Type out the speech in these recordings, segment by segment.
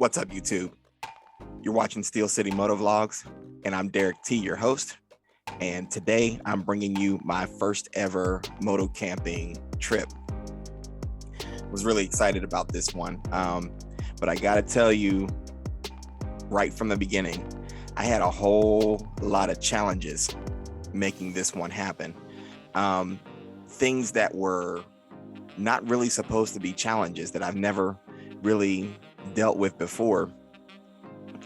What's up, YouTube? You're watching Steel City Moto Vlogs, and I'm Derrick T, your host. And today I'm bringing you my first ever moto camping trip. Was really excited about this one, but I gotta tell you right from the beginning, I had a whole lot of challenges making this one happen. Things that were not really supposed to be challenges that I've never really dealt with before,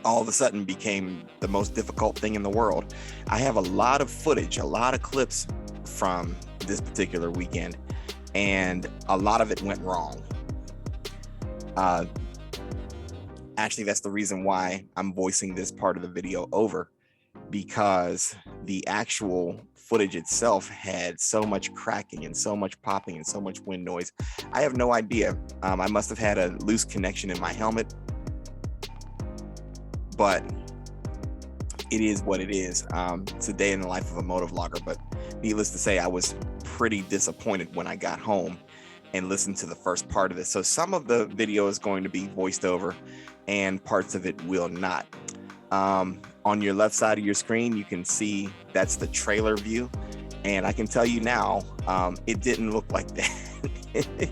all of a sudden became the most difficult thing in the world. I have a lot of footage, a lot of clips from this particular weekend, and a lot of it went wrong. Actually, that's the reason why I'm voicing this part of the video over, because the actual footage itself had so much cracking and so much popping and so much wind noise. I have no idea. I must have had a loose connection in my helmet, but it is what it is. It's a day in the life of a moto vlogger, but needless to say, I was pretty disappointed when I got home and listened to the first part of this. So some of the video is going to be voiced over and parts of it will not. On your left side of your screen, you can see that's the trailer view. And I can tell you now, it didn't look like that.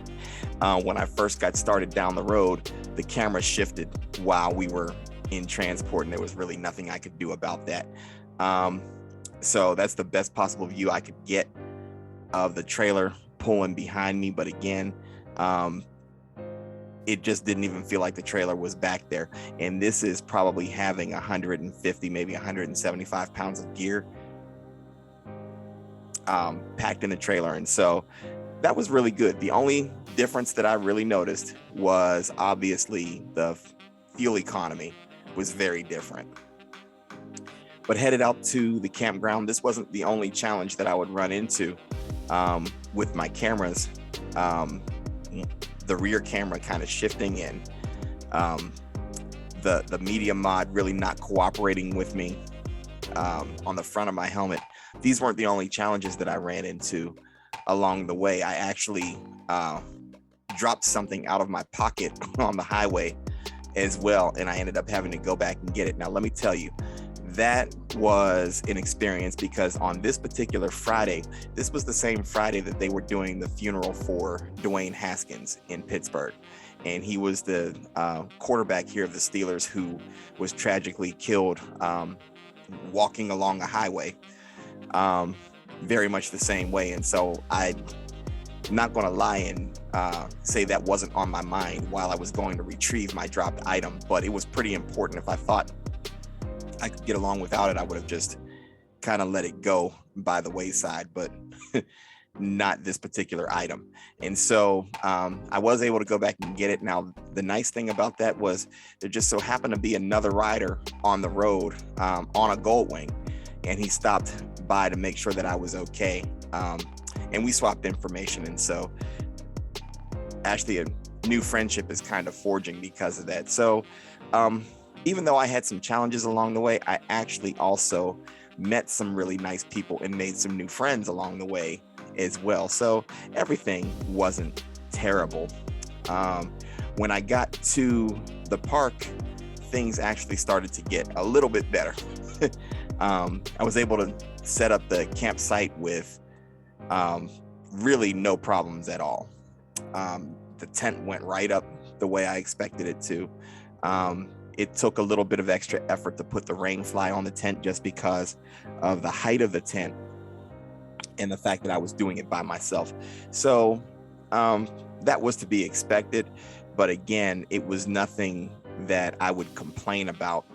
When I first got started down the road, the camera shifted while we were in transport, and there was really nothing I could do about that. So that's the best possible view I could get of the trailer pulling behind me. But again, it just didn't even feel like the trailer was back there. And this is probably having 150, maybe 175 pounds of gear packed in the trailer. And so that was really good. The only difference that I really noticed was obviously the fuel economy was very different. But headed out to the campground, this wasn't the only challenge that I would run into with my cameras. The rear camera kind of shifting and the media mod really not cooperating with me on the front of my helmet. These weren't the only challenges that I ran into along the way. I actually dropped something out of my pocket on the highway as well, and I ended up having to go back and get it. Now, let me tell you, that was an experience, because on this particular Friday, this was the same Friday that they were doing the funeral for Dwayne Haskins in Pittsburgh. And he was the quarterback here of the Steelers who was tragically killed walking along a highway, very much the same way. And so I'm not going to lie and say that wasn't on my mind while I was going to retrieve my dropped item, but it was pretty important. If I thought I could get along without it, I would have just kind of let it go by the wayside, but not this particular item. And so I was able to go back and get it. Now, the nice thing about that was there just so happened to be another rider on the road on a Goldwing, and he stopped by to make sure that I was okay. And we swapped information. And so actually a new friendship is kind of forging because of that. So even though I had some challenges along the way, I actually also met some really nice people and made some new friends along the way as well. So everything wasn't terrible. When I got to the park, things actually started to get a little bit better. I was able to set up the campsite with really no problems at all. The tent went right up the way I expected it to. It took a little bit of extra effort to put the rain fly on the tent just because of the height of the tent and the fact that I was doing it by myself. So that was to be expected. But again, it was nothing that I would complain about.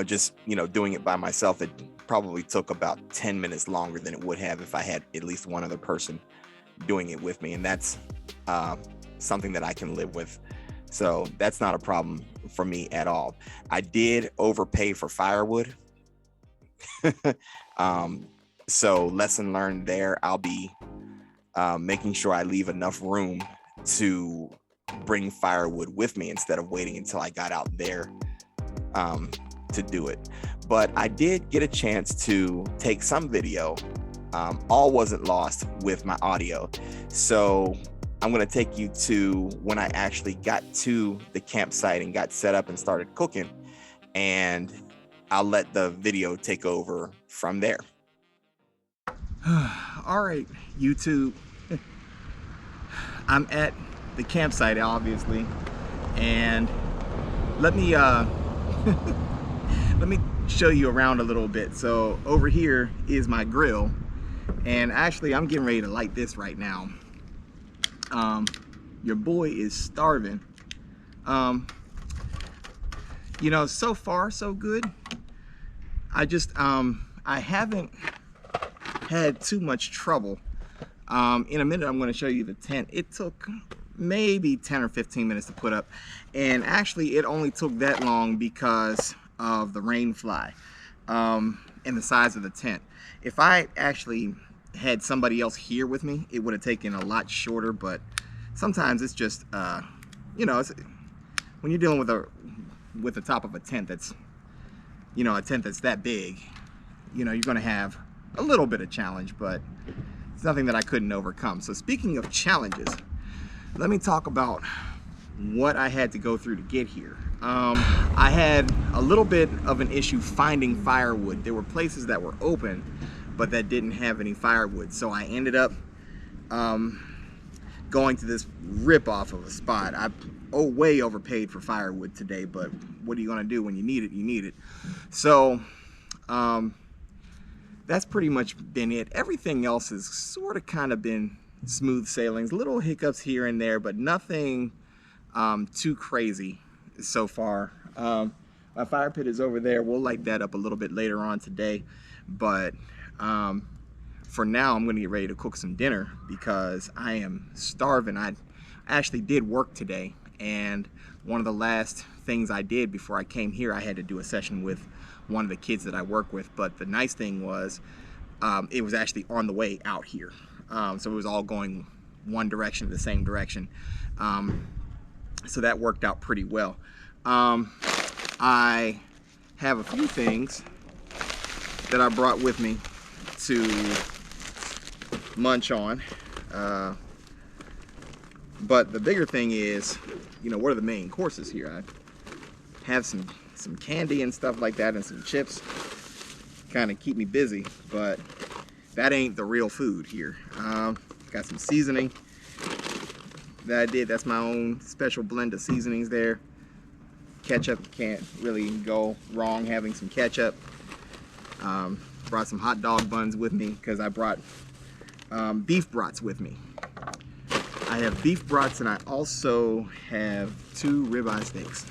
Just doing it by myself, it probably took about 10 minutes longer than it would have if I had at least one other person doing it with me. And that's something that I can live with. So that's not a problem for me at all. I did overpay for firewood. So lesson learned there. I'll be making sure I leave enough room to bring firewood with me instead of waiting until I got out there to do it. But I did get a chance to take some video. All wasn't lost with my audio. So I'm going to take you to when I actually got to the campsite and got set up and started cooking, and I'll let the video take over from there. All right, YouTube. I'm at the campsite, obviously, and let me let me show you around a little bit. So over here is my grill, and actually I'm getting ready to light this right now. Your boy is starving. You know, so far so good. I just I haven't had too much trouble. In a minute I'm going to show you the tent. It took maybe 10 or 15 minutes to put up, and actually it only took that long because of the rain fly and the size of the tent. If I actually had somebody else here with me, it would have taken a lot shorter, but sometimes it's just you know, when you're dealing with the top of a tent that's, you know, a tent that's that big, you know, you're going to have a little bit of challenge, but it's nothing that I couldn't overcome. So speaking of challenges, let me talk about what I had to go through to get here. I had a little bit of an issue finding firewood. There were places that were open, but that didn't have any firewood. So I ended up going to this rip-off of a spot. I way overpaid for firewood today, but what are you gonna do when you need it? You need it. So that's pretty much been it. Everything else has sort of kind of been smooth sailings, little hiccups here and there, but nothing too crazy so far. My fire pit is over there. We'll light that up a little bit later on today, but for now I'm gonna get ready to cook some dinner because I am starving. I actually did work today, and one of the last things I did before I came here, I had to do a session with one of the kids that I work with. But the nice thing was it was actually on the way out here, so it was all going one direction, the same direction, so that worked out pretty well. I have a few things that I brought with me to munch on, but the bigger thing is, you know, what are the main courses here? I have some candy and stuff like that, and some chips, kind of keep me busy, but that ain't the real food here. Got some seasoning that I did. That's my own special blend of seasonings there. Ketchup, can't really go wrong having some ketchup. Brought some hot dog buns with me because I brought beef brats with me. I have beef brats, and I also have 2 ribeye steaks.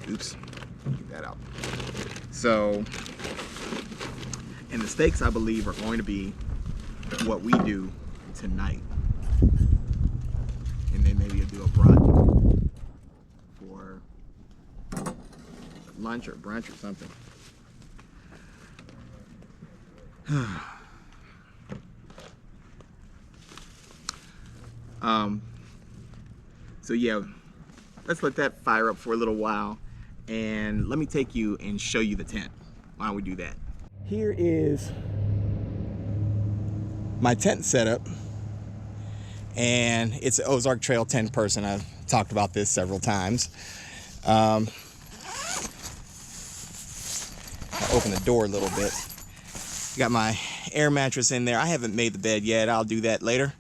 Oops, get that out. So, and the steaks, I believe, are going to be what we do tonight. And then maybe I'll do a brat for lunch or brunch or something. So yeah, let's let that fire up for a little while, and let me take you and show you the tent. Why don't we do that? Here is my tent setup, and it's an Ozark Trail 10 person. I've talked about this several times. I'll open the door a little bit. Got my air mattress in there. I haven't made the bed yet. I'll do that later.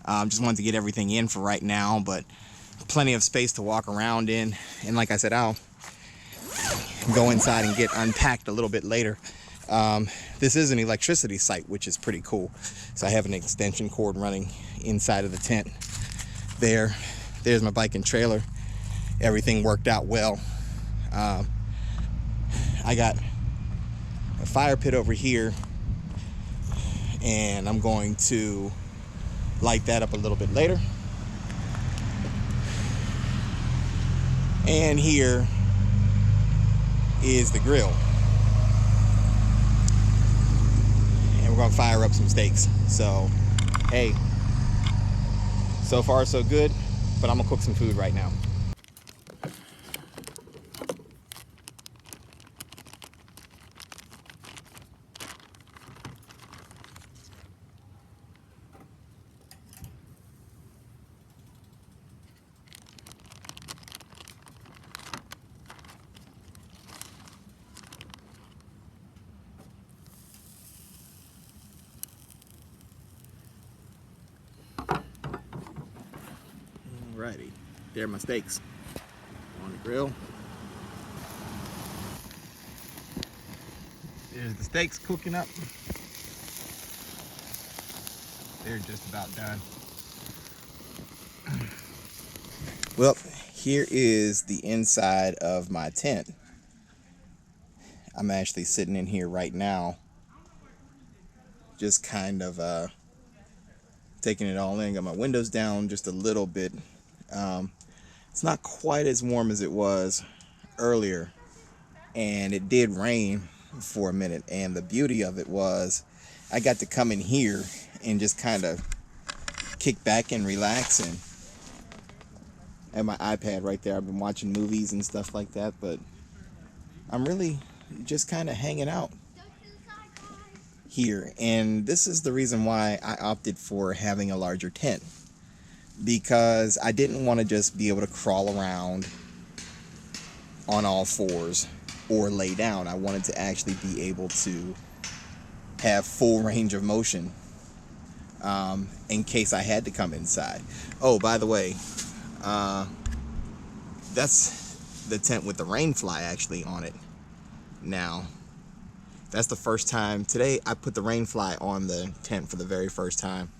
Just wanted to get everything in for right now, but plenty of space to walk around in. And like I said, I'll go inside and get unpacked a little bit later. This is an electricity site, which is pretty cool. So I have an extension cord running inside of the tent there. There's my bike and trailer. Everything worked out well. I got a fire pit over here, and I'm going to light that up a little bit later. And here is the grill, and we're gonna fire up some steaks. So hey, so far so good, but I'm gonna cook some food right now. There are my steaks on the grill. There's the steaks cooking up. They're just about done. Well, here is the inside of my tent. I'm actually sitting in here right now, just kind of taking it all in. Got my windows down just a little bit. It's not quite as warm as it was earlier, and it did rain for a minute, and the beauty of it was I got to come in here and just kind of kick back and relax. And I have my iPad right there. I've been watching movies and stuff like that, but I'm really just kind of hanging out here. And this is the reason why I opted for having a larger tent, because I didn't want to just be able to crawl around on all fours or lay down. I wanted to actually be able to have full range of motion in case I had to come inside. Oh, by the way, that's the tent with the rainfly actually on it. Now, that's the first time. Today I put the rainfly on the tent for the very first time,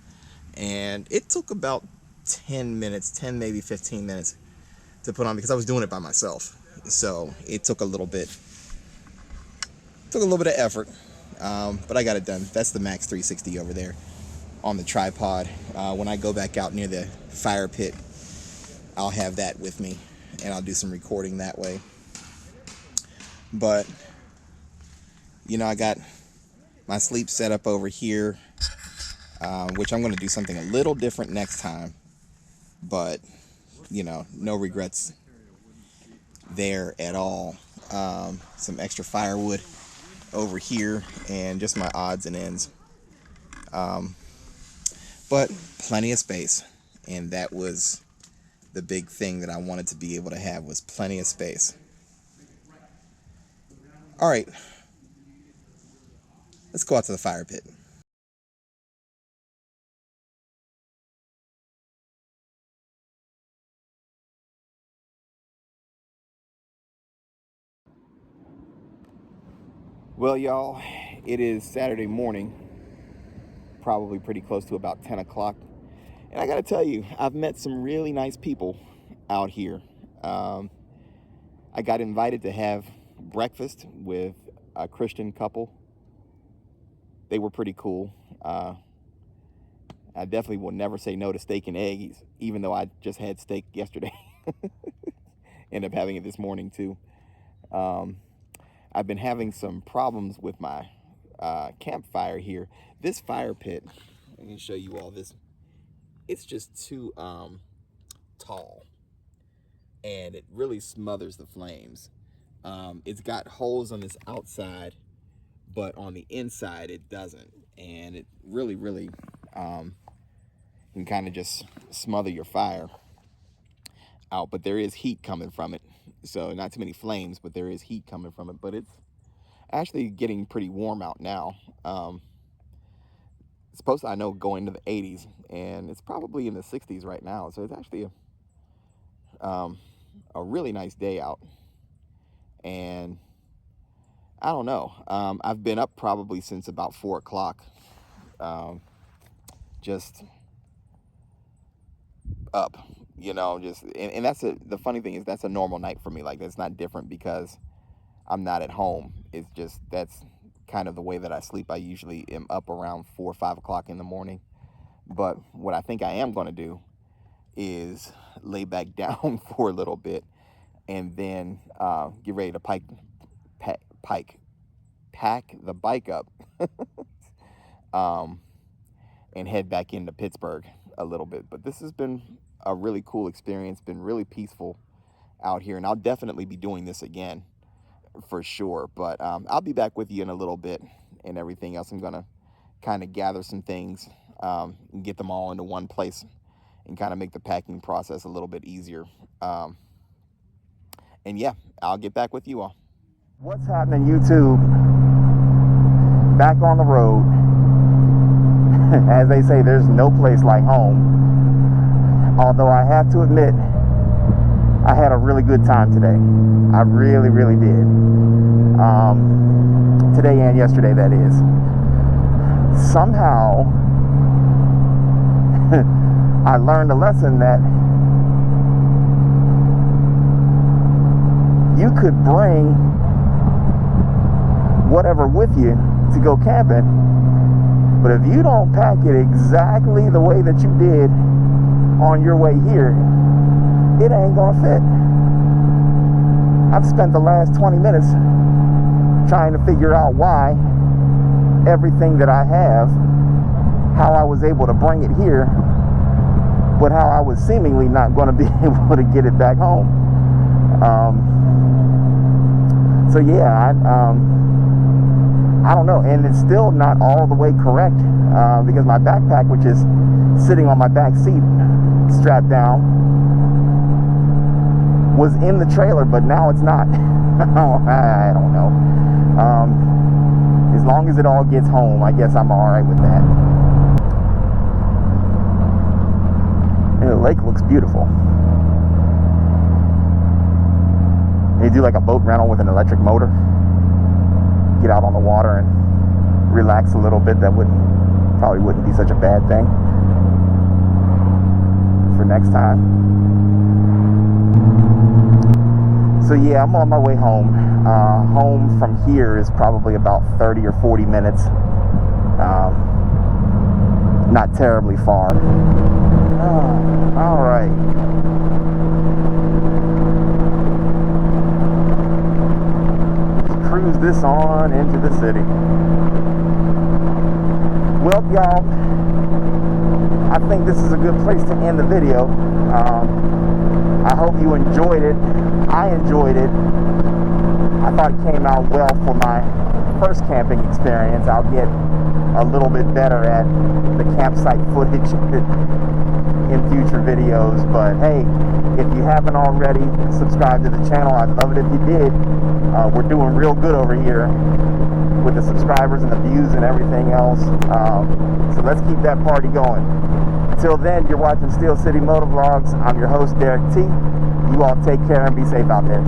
and it took about 10 minutes, 10 maybe 15 minutes to put on, because I was doing it by myself. So it took a little bit of effort, but I got it done. That's the Max 360 over there on the tripod. When I go back out near the fire pit, I'll have that with me, and I'll do some recording that way. But you know, I got my sleep set up over here, which I'm going to do something a little different next time, but you know, no regrets there at all. Some extra firewood over here and just my odds and ends, but plenty of space. And that was the big thing that I wanted to be able to have, was plenty of space. All right, let's go out to the fire pit. Well, y'all, it is Saturday morning, probably pretty close to about 10 o'clock. And I got to tell you, I've met some really nice people out here. I got invited to have breakfast with a Christian couple. They were pretty cool. I definitely will never say no to steak and eggs, even though I just had steak yesterday. Ended up having it this morning too. I've been having some problems with my campfire here. This fire pit, let me show you all this. It's just too tall, and it really smothers the flames. It's got holes on this outside, but on the inside it doesn't, and it really can kind of just smother your fire out. But there is heat coming from it, so not too many flames, but there is heat coming from it. But it's actually getting pretty warm out now. It's supposed to, I know, go into the 80s, and it's probably in the 60s right now. So it's actually a really nice day out. And I don't know, I've been up probably since about 4 o'clock, just up, you know, and that's the funny thing is that's a normal night for me. Like, that's not different because I'm not at home. It's just, that's kind of the way that I sleep. I usually am up around 4 or 5 o'clock in the morning. But what I think I am going to do is lay back down for a little bit, and then get ready to pack the bike up and head back into Pittsburgh a little bit. But this has been a really cool experience, been really peaceful out here, and I'll definitely be doing this again for sure. But I'll be back with you in a little bit and everything else. I'm gonna kind of gather some things and get them all into one place and kind of make the packing process a little bit easier. And yeah, I'll get back with you all. What's happening, YouTube? Back on the road. As they say, there's no place like home. Although I have to admit, I had a really good time today. I really, really did. Today and yesterday, that is. Somehow, I learned a lesson that you could bring whatever with you to go camping, but if you don't pack it exactly the way that you did on your way here, it ain't gonna fit. I've spent the last 20 minutes trying to figure out why everything that I have, how I was able to bring it here, but how I was seemingly not going to be able to get it back home. So yeah, I don't know, and it's still not all the way correct, because my backpack, which is sitting on my back seat strapped down, was in the trailer, but now it's not. I don't know. As long as it all gets home, I guess I'm all right with that. And the lake looks beautiful. You do like a boat rental with an electric motor. Get out on the water and relax a little bit. That probably wouldn't be such a bad thing for next time. So yeah, I'm on my way home. Home from here is probably about 30 or 40 minutes. Not terribly far. All right. Let's cruise this on into the city. Well, y'all, I think this is a good place to end the video. I hope you enjoyed it. I enjoyed it. I thought it came out well for my first camping experience. I'll get a little bit better at the campsite footage in future videos. But hey, if you haven't already, subscribe to the channel. I'd love it if you did. We're doing real good over here with the subscribers and the views and everything else. So let's keep that party going. Until then, you're watching Steel City Motovlogs. I'm your host, Derrick T. You all take care and be safe out there.